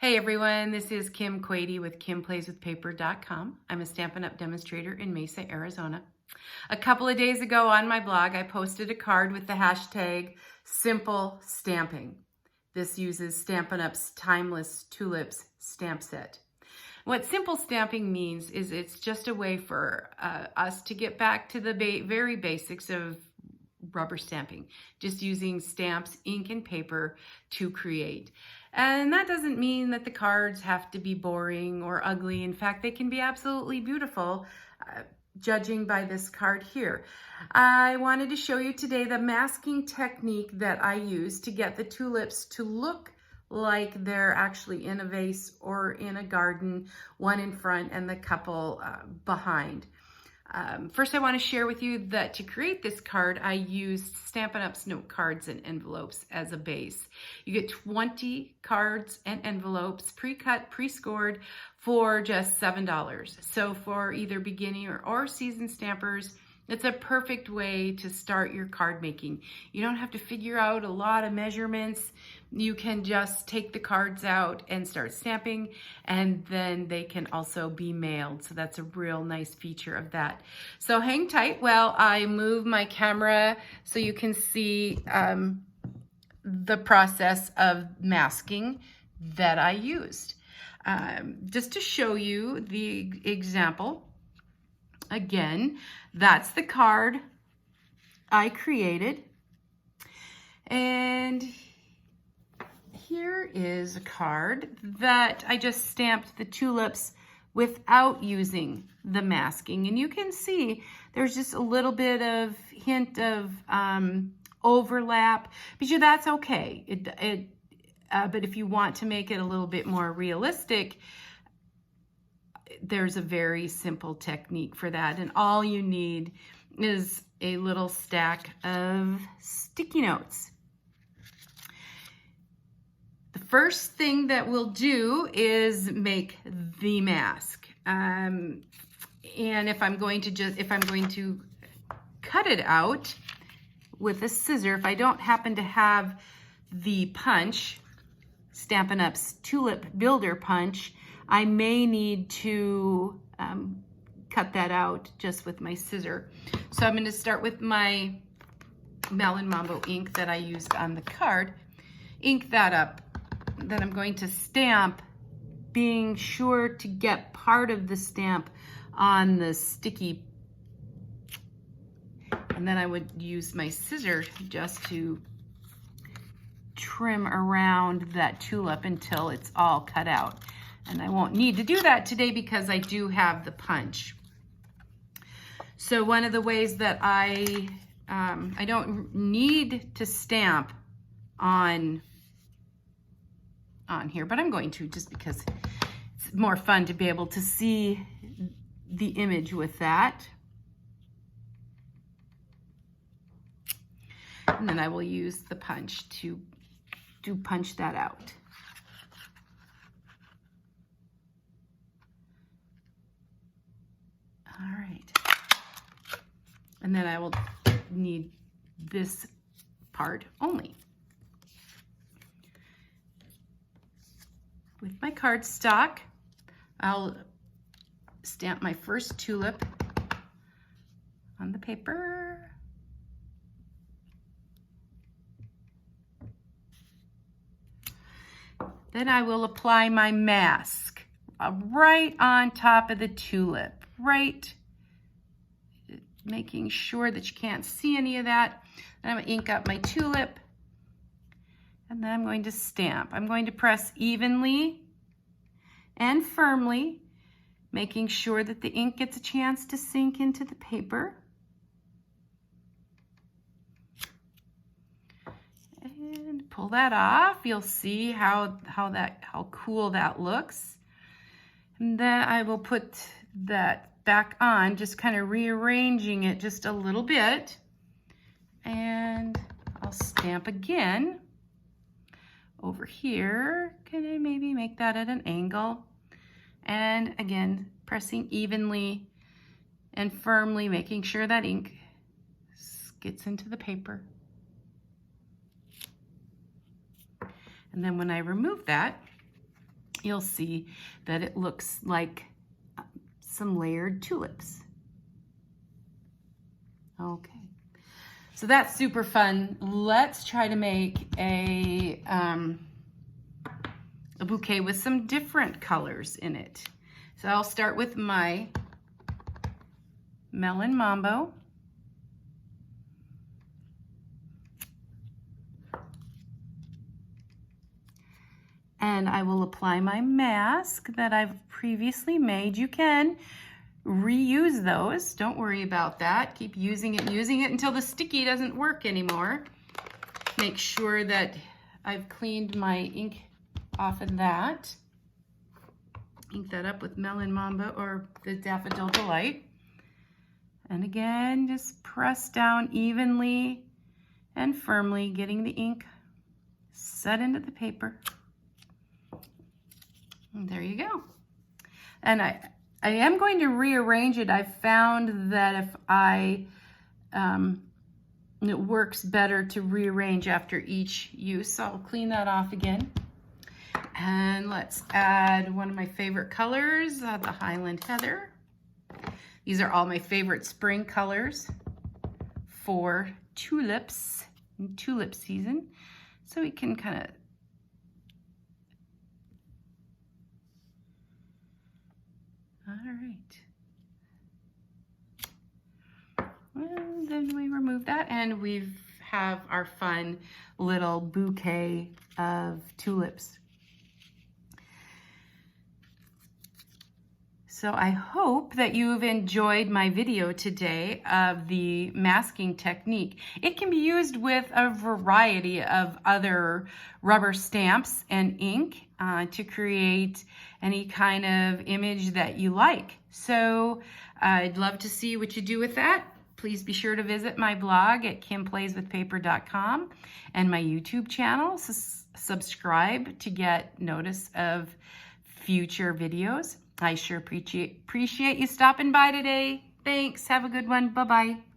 Hey everyone, this is Kim Quady with KimPlaysWithPaper.com. I'm a Stampin' Up! Demonstrator in Mesa, Arizona. A couple of days ago on my blog, I posted a card with the hashtag Simple Stamping. This uses Stampin' Up's Timeless Tulips stamp set. What simple stamping means is it's just a way for us to get back to the very basics of rubber stamping, just using stamps, ink, and paper to create. And that doesn't mean that the cards have to be boring or ugly. In fact, they can be absolutely beautiful, judging by this card here. I wanted to show you today the masking technique that I use to get the tulips to look like they're actually in a vase or in a garden, one in front and the couple behind. First, I want to share with you that to create this card, I used Stampin' Up's note cards and envelopes as a base. You get 20 cards and envelopes, pre-cut, pre-scored, for just $7. So for either beginning or seasoned stampers, it's a perfect way to start your card making. You don't have to figure out a lot of measurements. You can just take the cards out and start stamping, and then they can also be mailed. So that's a real nice feature of that. So hang tight while I move my camera so you can see the process of masking that I used. Just to show you the example, again, that's the card I created. And here is a card that I just stamped the tulips without using the masking. And you can see there's just a little bit of hint of overlap, but that's okay. But if you want to make it a little bit more realistic, there's a very simple technique for that. And all you need is a little stack of sticky notes. The first thing that we'll do is make the mask. And if I'm going to cut it out with a scissor, if I don't happen to have the punch, Stampin' Up's Tulip Builder Punch, I may need to cut that out just with my scissor. So I'm going to start with my Melon Mambo ink that I used on the card. Ink that up. Then I'm going to stamp, being sure to get part of the stamp on the sticky. And then I would use my scissor just to trim around that tulip until it's all cut out. And I won't need to do that today because I do have the punch. So one of the ways that I don't need to stamp on here, but I'm going to, just because it's more fun to be able to see the image with that. And then I will use the punch to punch that out. All right. And then I will need this part only. With my cardstock, I'll stamp my first tulip on the paper. Then I will apply my mask right on top of the tulip, right, making sure that you can't see any of that. Then I'm going to ink up my tulip, and then I'm going to stamp. I'm going to press evenly and firmly, making sure that the ink gets a chance to sink into the paper. And pull that off. You'll see how cool that looks. And then I will put that back on, just kind of rearranging it just a little bit. And I'll stamp again over here. Can I maybe make that at an angle? And again, pressing evenly and firmly, making sure that ink gets into the paper. And then when I remove that, you'll see that it looks like some layered tulips. Okay, so that's super fun. Let's try to make a bouquet with some different colors in it. So I'll start with my Melon Mambo. And I will apply my mask that I've previously made. You can reuse those. Don't worry about that. Keep using it until the sticky doesn't work anymore. Make sure that I've cleaned my ink off of that. Ink that up with Melon Mambo or the Daffodil Delight. And again, just press down evenly and firmly, getting the ink set into the paper. And there you go. And I am going to rearrange it. I've found that if it works better to rearrange after each use. So I'll clean that off again. And let's add one of my favorite colors, the Highland Heather. These are all my favorite spring colors for tulips in tulip season. So we can kind of all right. And then we remove that and we have our fun little bouquet of tulips. So I hope that you've enjoyed my video today of the masking technique. It can be used with a variety of other rubber stamps and ink to create any kind of image that you like. So I'd love to see what you do with that. Please be sure to visit my blog at kimplayswithpaper.com and my YouTube channel. Subscribe to get notice of future videos. I sure appreciate you stopping by today. Thanks. Have a good one. Bye-bye.